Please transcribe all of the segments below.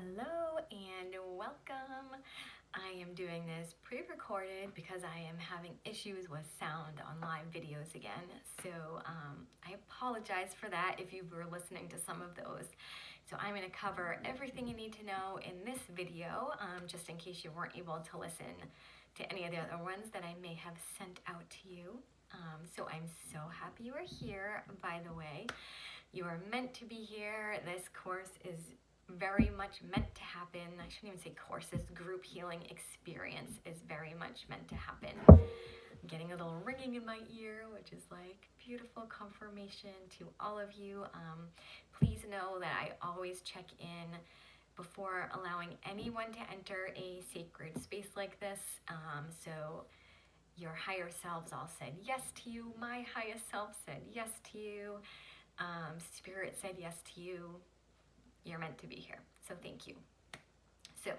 Hello and welcome. I am doing this pre-recorded because I am having issues with sound on live videos again. So I apologize for that if you were listening to some of those. So I'm going to cover everything you need to know in this video, just in case you weren't able to listen to any of the other ones that I may have sent out to you. So I'm so happy you are here, by the way. You are meant to be here. This course is very much meant to happen. I shouldn't even say course, this group healing experience is very much meant to happen. I'm getting a little ringing in my ear, which is like beautiful confirmation to all of you. Please know that I always check in before allowing anyone to enter a sacred space like this. So your higher selves all said yes to you. My highest self said yes to you. Spirit said yes to you. You're meant to be here. So thank you. So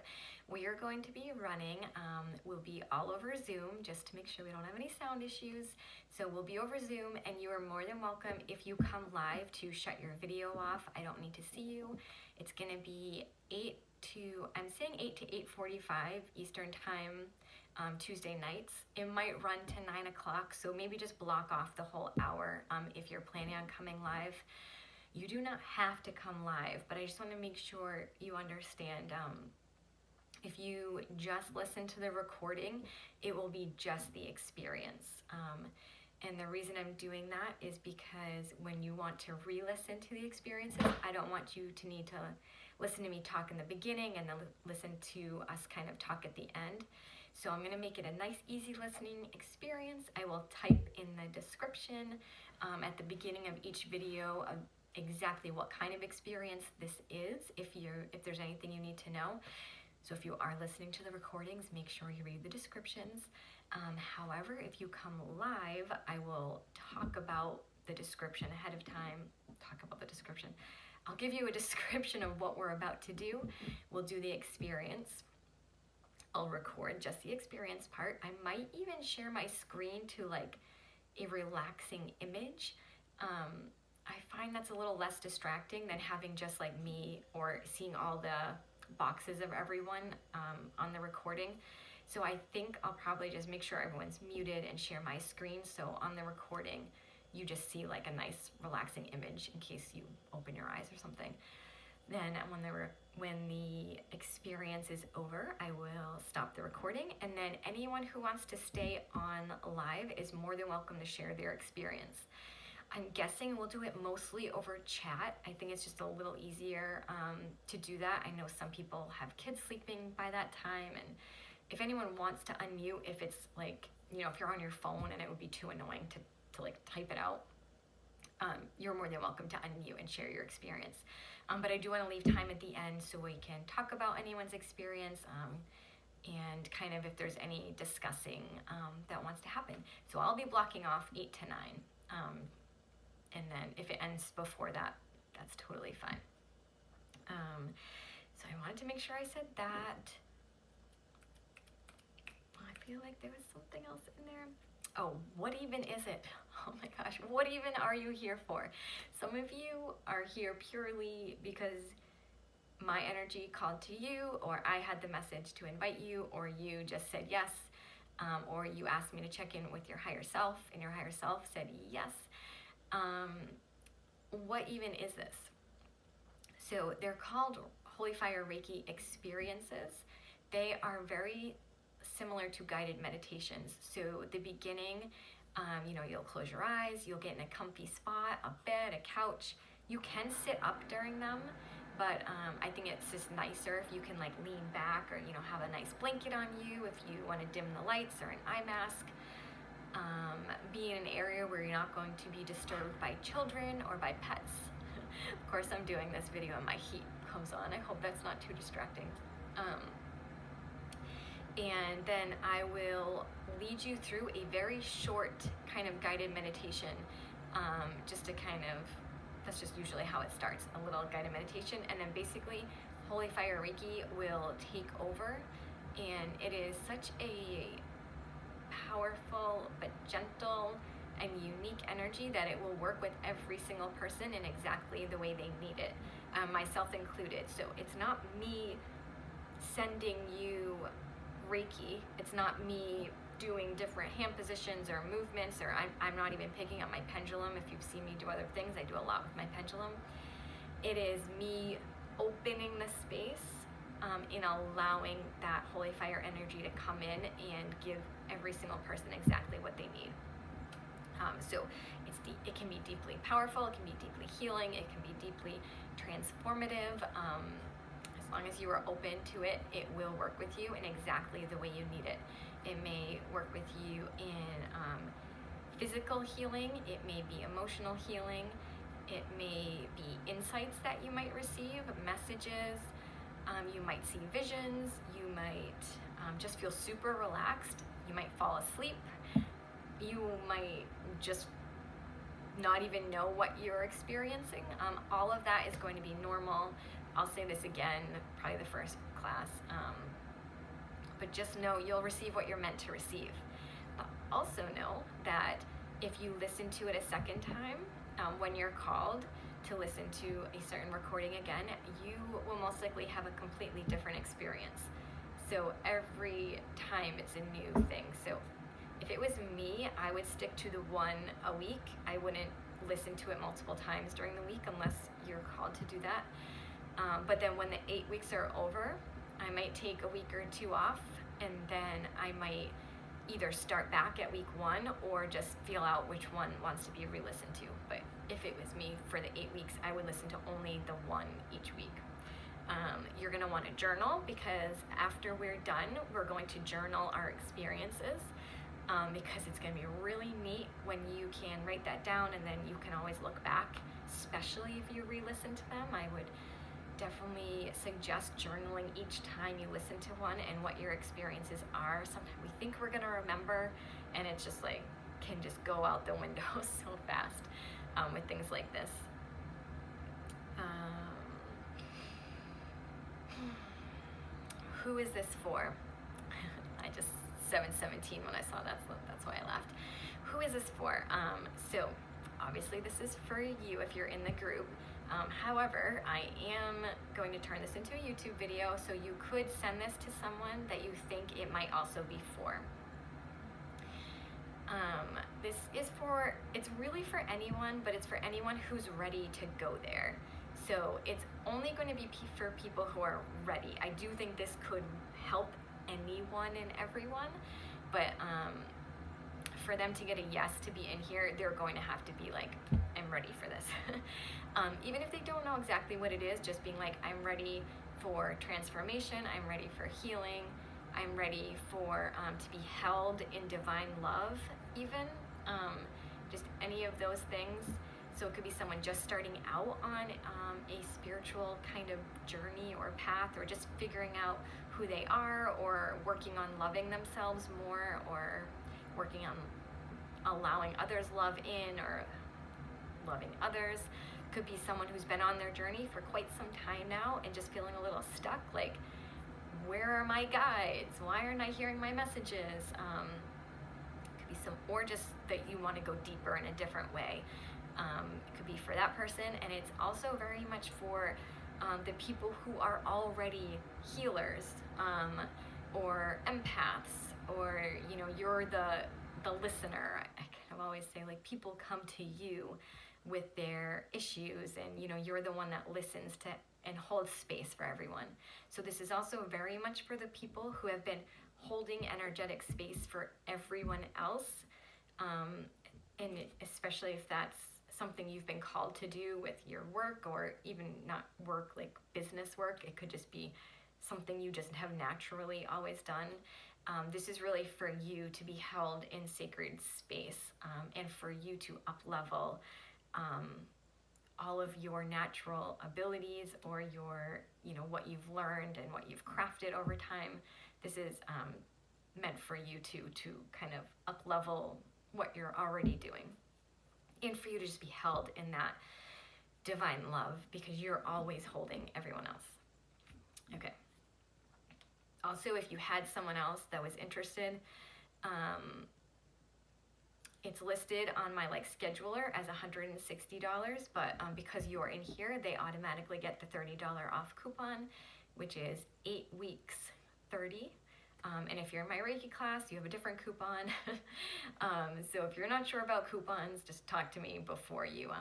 we are going to be running, we'll be all over Zoom just to make sure we don't have any sound issues. So we'll be over Zoom, and you are more than welcome if you come live to shut your video off. I don't need to see you. It's gonna be 8 to 8:45 Eastern time, Tuesday nights. It might run to 9 o'clock, so maybe just block off the whole hour if you're planning on coming live. You do not have to come live, but I just want to make sure you understand, if you just listen to the recording, it will be just the experience. And the reason I'm doing that is because when you want to re-listen to the experiences, I don't want you to need to listen to me talk in the beginning and then listen to us kind of talk at the end. So I'm going to make it a nice, easy listening experience. I will type in the description at the beginning of each video of exactly what kind of experience this is, if there's anything you need to know. So if you are listening to the recordings, make sure you read the descriptions. However, if you come live, I will talk about the description ahead of time. I'll give you a description of what we're about to do. We'll do the experience. I'll record just the experience part. I might even share my screen to like a relaxing image. I find that's a little less distracting than having just like me or seeing all the boxes of everyone on the recording. So I think I'll probably just make sure everyone's muted and share my screen, so on the recording you just see like a nice relaxing image in case you open your eyes or something. Then when the experience is over, I will stop the recording, and then anyone who wants to stay on live is more than welcome to share their experience. I'm guessing we'll do it mostly over chat. I think it's just a little easier to do that. I know some people have kids sleeping by that time, and if anyone wants to unmute, if it's like, if you're on your phone and it would be too annoying to like type it out, you're more than welcome to unmute and share your experience. But I do want to leave time at the end so we can talk about anyone's experience and kind of if there's any discussing that wants to happen. So I'll be blocking off 8 to 9. And then if it ends before that, that's totally fine. So I wanted to make sure I said that. I feel like there was something else in there. Oh, what even is it? Oh my gosh, what even are you here for? Some of you are here purely because my energy called to you, or I had the message to invite you, or you just said yes, or you asked me to check in with your higher self, and your higher self said yes. What even is this? So they're called Holy Fire Reiki experiences. They are very similar to guided meditations. So at the beginning, you'll close your eyes, you'll get in a comfy spot, a bed, a couch. You can sit up during them, but I think it's just nicer if you can like lean back or, have a nice blanket on you if you want to dim the lights or an eye mask. Be in an area where you're not going to be disturbed by children or by pets. Of course, I'm doing this video and my heat comes on. I hope that's not too distracting. And then I will lead you through a very short kind of guided meditation, just to that's just usually how it starts, a little guided meditation, and then basically Holy Fire Reiki will take over, and it is such a powerful but gentle and unique energy that it will work with every single person in exactly the way they need it, myself included. So it's not me sending you Reiki. It's not me doing different hand positions or movements, or I'm not even picking up my pendulum. If you've seen me do other things, I do a lot with my pendulum. It is me opening the space in allowing that holy fire energy to come in and give every single person exactly what they need. So it can be deeply powerful, it can be deeply healing, it can be deeply transformative. As long as you are open to it, it will work with you in exactly the way you need it. It may work with you in physical healing, it may be emotional healing, it may be insights that you might receive, messages, you might see visions, you might just feel super relaxed, you might fall asleep, you might just not even know what you're experiencing. All of that is going to be normal. I'll say this again, probably the first class, but just know you'll receive what you're meant to receive. Also know that if you listen to it a second time, when you're called to listen to a certain recording again, you will most likely have a completely different experience. So every time it's a new thing. So if it was me, I would stick to the one a week. I wouldn't listen to it multiple times during the week unless you're called to do that. But then when the 8 weeks are over, I might take a week or two off, and then I might either start back at week 1 or just feel out which one wants to be re-listened to. But if it was me for the 8 weeks, I would listen to only the one each week. You're going to want to journal, because after we're done, we're going to journal our experiences, because it's going to be really neat when you can write that down, and then you can always look back, especially if you re-listen to them. I would definitely suggest journaling each time you listen to one and what your experiences are. Sometimes we think we're going to remember, and it's just like can just go out the window so fast with things like this. Who is this for? I just 717 when I saw that, so that's why I laughed. Who is this for? So obviously this is for you if you're in the group. However, I am going to turn this into a YouTube video, so you could send this to someone that you think it might also be for. This is for, it's really for anyone, but it's for anyone who's ready to go there. So it's only going to be for people who are ready. I do think this could help anyone and everyone, but for them to get a yes to be in here, they're going to have to be like, I'm ready for this. Even if they don't know exactly what it is, just being like, I'm ready for transformation, I'm ready for healing, I'm ready for to be held in divine love, even just any of those things. So it could be someone just starting out on a spiritual kind of journey or path, or just figuring out who they are, or working on loving themselves more, or working on allowing others love in, or loving others. Could be someone who's been on their journey for quite some time now and just feeling a little stuck, like, where are my guides? Why aren't I hearing my messages? Could be some, or just that you want to go deeper in a different way. It could be for that person, and it's also very much for the people who are already healers, or empaths, or you're the listener. I kind of always say, like, people come to you with their issues, and you're the one that listens to and holds space for everyone. So this is also very much for the people who have been holding energetic space for everyone else, and especially if that's something you've been called to do with your work, or even not work, like business work. It could just be something you just have naturally always done. This is really for you to be held in sacred space, and for you to up-level all of your natural abilities, or your, what you've learned and what you've crafted over time. This is meant for you to kind of up-level what you're already doing, and for you to just be held in that divine love, because you're always holding everyone else. Okay. Also, if you had someone else that was interested It's listed on my like scheduler as $160, but because you're in here, they automatically get the $30 off coupon, which is 8 weeks 30. And if you're in my Reiki class, you have a different coupon. So if you're not sure about coupons, just talk to me before you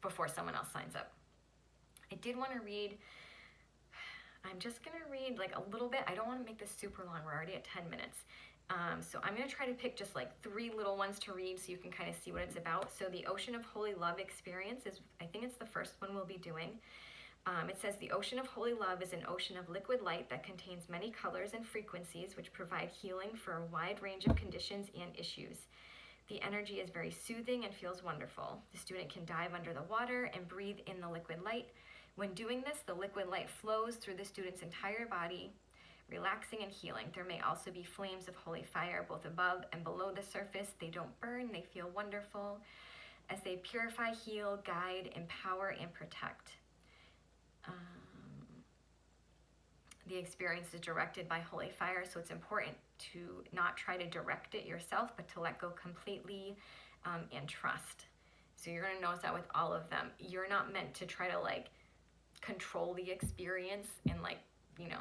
before someone else signs up. I did want to read. I'm just gonna read like a little bit. I don't want to make this super long. We're already at 10 minutes. So I'm going to try to pick just like 3 little ones to read so you can kind of see what it's about. So the Ocean of Holy Love experience is, I think it's the first one we'll be doing. It says the Ocean of Holy Love is an ocean of liquid light that contains many colors and frequencies which provide healing for a wide range of conditions and issues. The energy is very soothing and feels wonderful. The student can dive under the water and breathe in the liquid light. When doing this, the liquid light flows through the student's entire body, relaxing and healing. There may also be flames of holy fire both above and below the surface. They don't burn, they feel wonderful as they purify, heal, guide, empower, and protect. The experience is directed by holy fire, so it's important to not try to direct it yourself, but to let go completely and trust. So you're going to notice that with all of them. You're not meant to try to like control the experience and like, you know,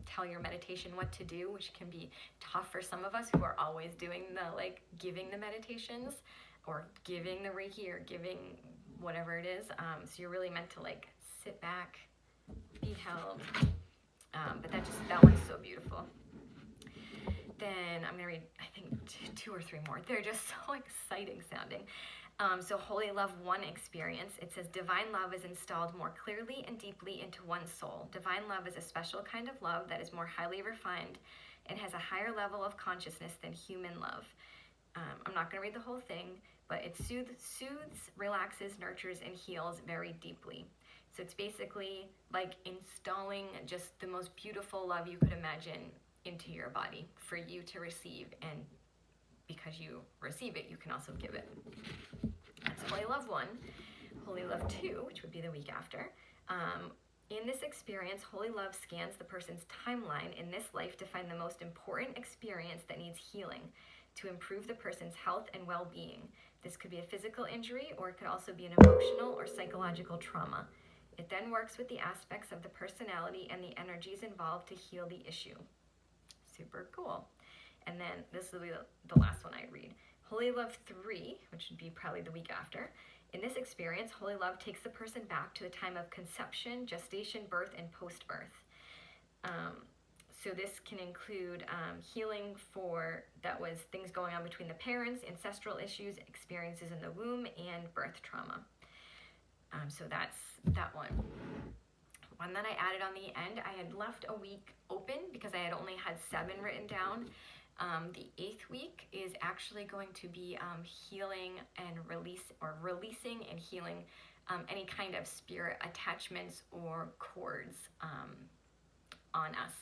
tell your meditation what to do, which can be tough for some of us who are always doing the like giving the meditations or giving the Reiki or giving whatever it is. So you're really meant to like sit back, be held. But that one's so beautiful. Then I'm gonna read, I think 2 or 3 more. They're just so exciting sounding. So Holy Love 1 experience, it says divine love is installed more clearly and deeply into one's soul. Divine love is a special kind of love that is more highly refined and has a higher level of consciousness than human love. I'm not going to read the whole thing, but it soothes, relaxes, nurtures, and heals very deeply. So it's basically like installing just the most beautiful love you could imagine into your body for you to receive, and because you receive it, you can also give it. That's Holy Love 1. Holy Love 2, which would be the week after. In this experience, Holy Love scans the person's timeline in this life to find the most important experience that needs healing to improve the person's health and well-being. This could be a physical injury, or it could also be an emotional or psychological trauma. It then works with the aspects of the personality and the energies involved to heal the issue. Super cool. And then this will be the last one I read. Holy Love 3, which would be probably the week after. In this experience, Holy Love takes the person back to the time of conception, gestation, birth, and post-birth. So this can include healing for that was things going on between the parents, ancestral issues, experiences in the womb, and birth trauma. So that's that one. One that I added on the end, I had left a week open because I had only had 7 written down. The 8th week is actually going to be healing and releasing and healing any kind of spirit attachments or cords on us.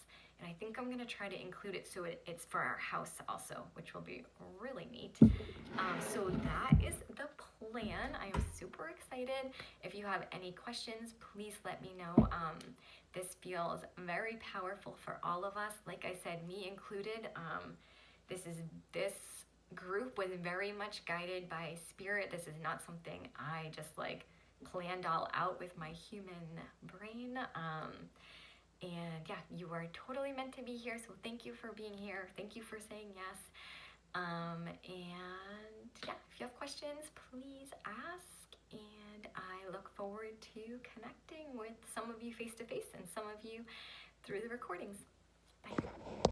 And I think I'm going to try to include it so it's for our house also, which will be really neat. So that is the plan. I am super excited. If you have any questions, please let me know. This feels very powerful for all of us. Like I said, me included. This group was very much guided by spirit. This is not something I just like planned all out with my human brain. And yeah, you are totally meant to be here. So thank you for being here. Thank you for saying yes. And yeah, if you have questions, please ask. And I look forward to connecting with some of you face to face and some of you through the recordings.